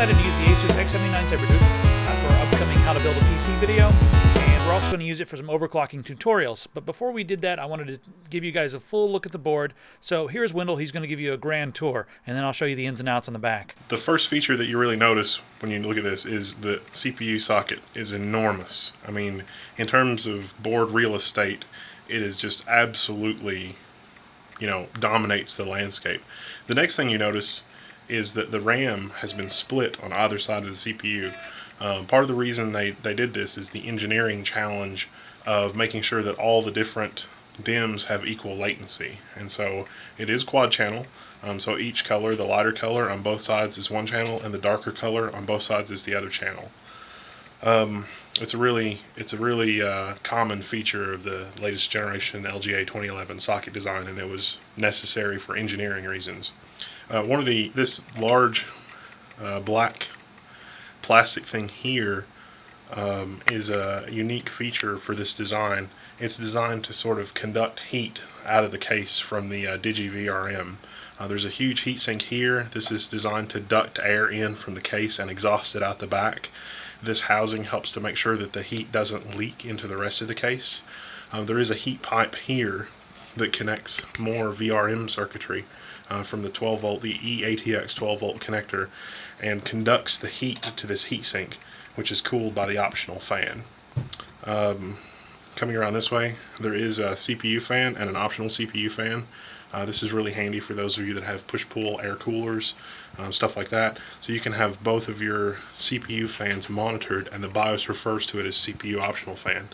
decided to use the Asus X79 Sabertooth for our upcoming How to Build a PC video, and we're also going to use it for some overclocking tutorials. But before we did that, I wanted to give you guys a full look at the board. So here's Wendell. He's going to give you a grand tour, and then I'll show you the ins and outs on the back. The first feature that you really notice when you look at this is the CPU socket is enormous. I mean, in terms of board real estate, it is just absolutely, dominates the landscape. The next thing you notice is that the RAM has been split on either side of the CPU. Part of the reason they did this is the engineering challenge of making sure that all the different DIMMs have equal latency. And so it is quad channel. So each color, the lighter color on both sides is one channel, and the darker color on both sides is the other channel. It's a really common feature of the latest generation LGA 2011 socket design, and it was necessary for engineering reasons. This large black plastic thing here is a unique feature for this design. It's designed to sort of conduct heat out of the case from the DigiVRM. There's a huge heatsink here. This is designed to duct air in from the case and exhaust it out the back. This housing helps to make sure that the heat doesn't leak into the rest of the case. There is a heat pipe here that connects more VRM circuitry from the 12 volt, the eATX 12 volt connector, and conducts the heat to this heatsink, which is cooled by the optional fan. Coming around this way, there is a CPU fan and an optional CPU fan. This is really handy for those of you that have push-pull air coolers, stuff like that. So you can have both of your CPU fans monitored, and the BIOS refers to it as CPU optional fan.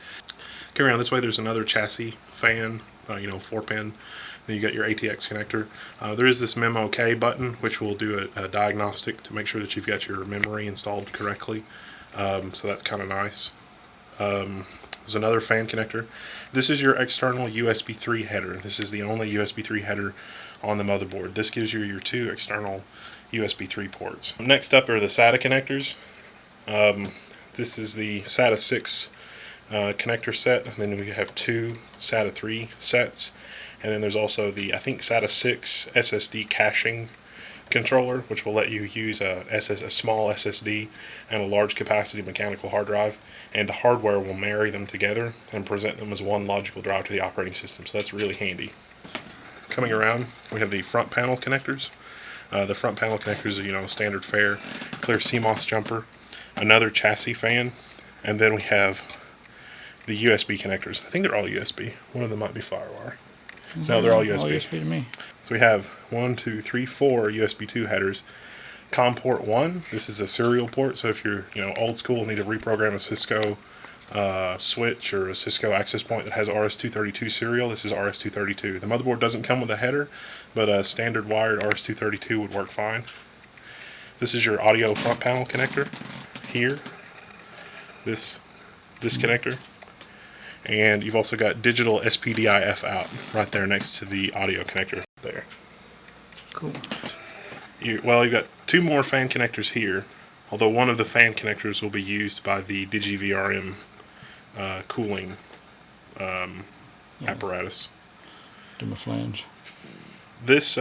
Coming around this way, there's another chassis fan, 4-pin. Then you got your ATX connector. There is this MEMOK button, which will do a diagnostic to make sure that you've got your memory installed correctly. So that's kind of nice. There's another fan connector. This is your external USB 3 header. This is the only USB 3 header on the motherboard. This gives you your two external USB 3 ports. Next up are the Sata connectors. This is the Sata 6 connector set, and then we have two Sata 3 sets. And then there's also the, Sata 6 SSD caching controller, which will let you use a small SSD and a large capacity mechanical hard drive, and the hardware will marry them together and present them as one logical drive to the operating system. So that's really handy. Coming around, we have the front panel connectors. The front panel connectors are, standard fare, clear CMOS jumper, another chassis fan, and then we have the USB connectors. I think they're all USB. One of them might be FireWire. No, they're all USB. All USB to me. So we have 4 USB 2 headers. COM port 1, this is a serial port, so if you're old school and need to reprogram a Cisco switch or a Cisco access point that has RS-232 serial, this is RS-232. The motherboard doesn't come with a header, but a standard wired RS-232 would work fine. This is your audio front panel connector here. This connector. And you've also got digital SPDIF out right there next to the audio connector there. Cool. You've got two more fan connectors here, although one of the fan connectors will be used by the DigiVRM cooling apparatus. Do my flange. This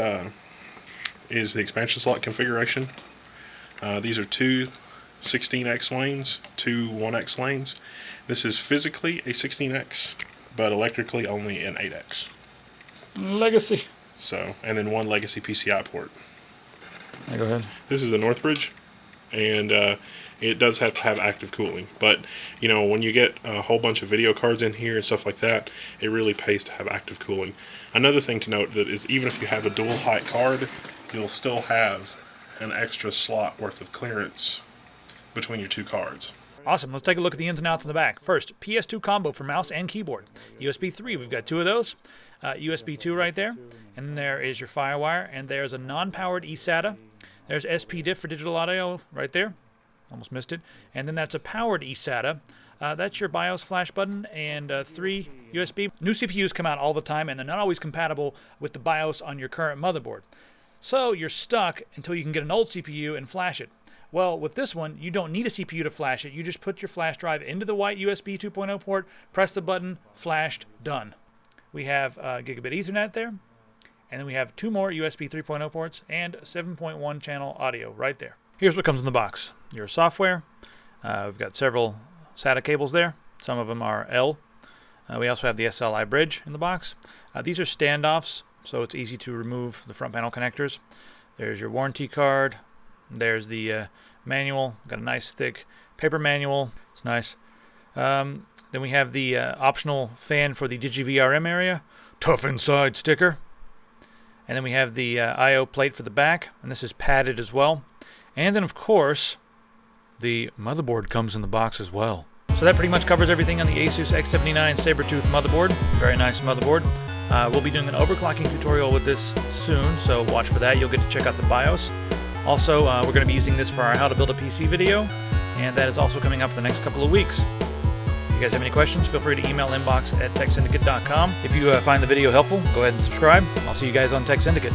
is the expansion slot configuration. These are two 16x lanes, two 1x lanes. This is physically a 16x, but electrically only an 8x. Legacy. So, and then one legacy PCI port. Go ahead. This is the Northbridge, and it does have to have active cooling. But, when you get a whole bunch of video cards in here and stuff like that, it really pays to have active cooling. Another thing to note that is even if you have a dual height card, you'll still have an extra slot worth of clearance between your two cards. Awesome. Let's take a look at the ins and outs on the back. First, PS2 combo for mouse and keyboard. USB 3, we've got two of those. USB 2 right there. And then there is your FireWire. And there's a non-powered eSATA. There's SPDIF for digital audio right there. Almost missed it. And then that's a powered eSATA. That's your BIOS flash button and 3 USB. New CPUs come out all the time, and they're not always compatible with the BIOS on your current motherboard. So you're stuck until you can get an old CPU and flash it. Well, with this one, you don't need a CPU to flash it. You just put your flash drive into the white USB 2.0 port, press the button, flashed, done. We have gigabit Ethernet there, and then we have two more USB 3.0 ports and 7.1 channel audio right there. Here's what comes in the box. Your software. We've got several SATA cables there. Some of them are L. We also have the SLI bridge in the box. These are standoffs, so it's easy to remove the front panel connectors. There's your warranty card. There's the manual. Got a nice thick paper manual. It's nice. Then we have the optional fan for the DigiVRM area. Tough inside sticker. And then we have the I/O plate for the back, and this is padded as well. And then, of course, the motherboard comes in the box as well. So that pretty much covers everything on the Asus X79 Sabertooth motherboard. Very nice motherboard. We'll be doing an overclocking tutorial with this soon, so watch for that. You'll get to check out the BIOS. Also, we're going to be using this for our How to Build a PC video, and that is also coming up in the next couple of weeks. If you guys have any questions, feel free to email inbox@techsyndicate.com. If you find the video helpful, go ahead and subscribe. I'll see you guys on Tech Syndicate.